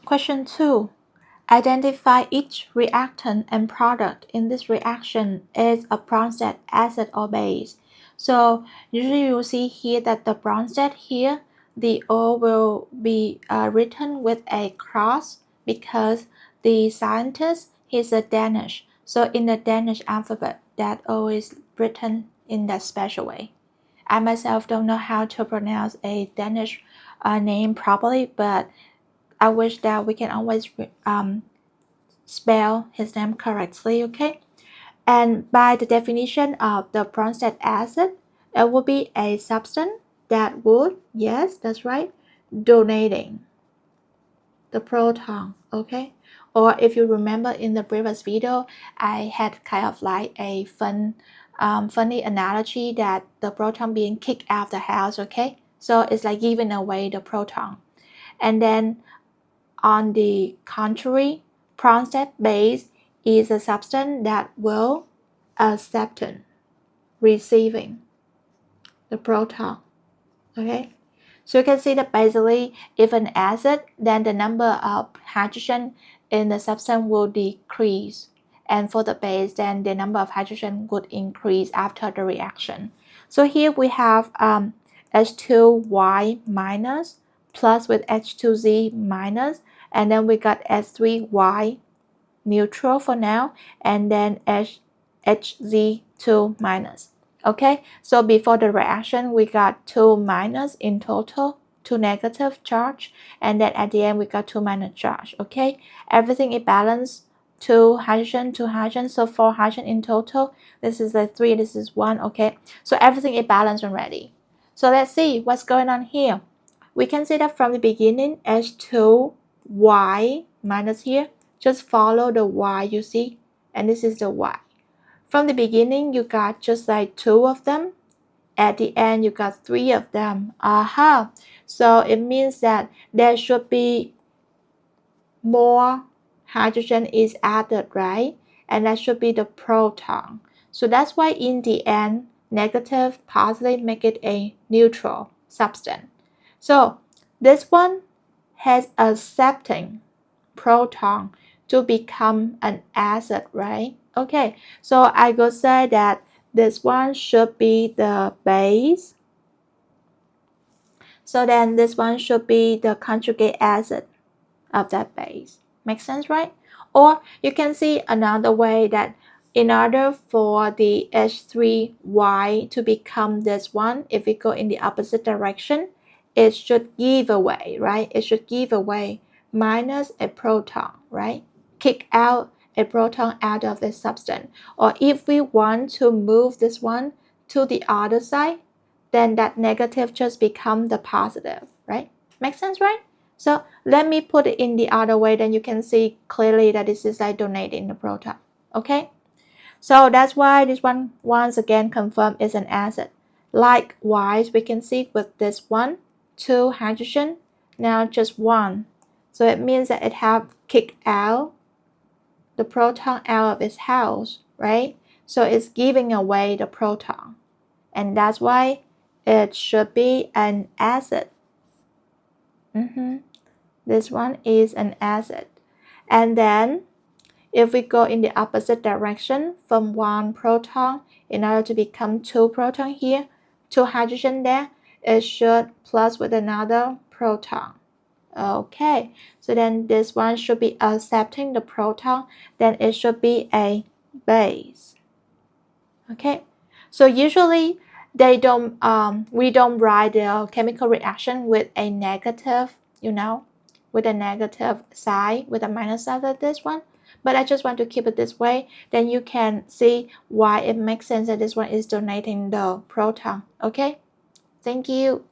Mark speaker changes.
Speaker 1: Question 2. Identify each reactant and product in this reaction is a Brønsted acid or base. So usually you will see here that the Brønsted here, the O will be written with a cross because the scientist is a Danish. So in the Danish alphabet, that O is written in that special way. I myself don't know how to pronounce a Danish name properly, but I wish that we can always spell his name correctly, okay? And by the definition of the Brønsted acid, it will be a substance that would, yes, that's right, donating the proton, okay? Or if you remember in the previous video, I had kind of like a funny analogy that the proton being kicked out of the house, okay? So it's like giving away the proton. And then on the contrary, Brønsted base is a substance that will accept receiving the proton. Okay, so you can see that basically if an acid, then the number of hydrogen in the substance will decrease, and for the base, then the number of hydrogen would increase after the reaction. So here we have H2Y minus plus with H2Z minus, and then we got H3Y neutral for now, and then HZ2 minus. Okay, so before the reaction, we got 2 minus in total, 2 negative charge, and then at the end, we got 2 minus charge. Okay, everything is balanced, 2 hydrogen, 2 hydrogen, so 4 hydrogen in total. This is a 3, this is 1. Okay, so everything is balanced already. So let's see what's going on here. We can see that from the beginning, H2Y minus here, just follow the Y, you see, and this is the Y. From the beginning, you got just like 2 of them. At the end, you got 3 of them. Aha! So it means that there should be more hydrogen is added, right? And that should be the proton. So that's why in the end, negative, positive make it a neutral substance. So this one has accepting proton to become an acid, right? Okay, so I could say that this one should be the base. So then this one should be the conjugate acid of that base. Make sense, right? Or you can see another way that in order for the H3Y to become this one, if we go in the opposite direction, it should give away, right? It should give away minus a proton, right? Kick out a proton out of the substance. Or if we want to move this one to the other side, then that negative just become the positive, right? Make sense, right? So let me put it in the other way, then you can see clearly that this is like donating the proton, okay? So that's why this one once again confirmed is an acid. Likewise, we can see with this one, 2 hydrogen, now just 1. So it means that it have kicked out the proton out of its house, right? So it's giving away the proton. And that's why it should be an acid. This one is an acid. And then if we go in the opposite direction from 1 proton, in order to become 2 proton here, 2 hydrogen there, it should plus with another proton. Okay, so then this one should be accepting the proton, then it should be a base. Okay, so usually we don't write the chemical reaction with a negative, with a negative sign, with a minus side of this one. But I just want to keep it this way. Then you can see why it makes sense that this one is donating the proton. Okay, thank you.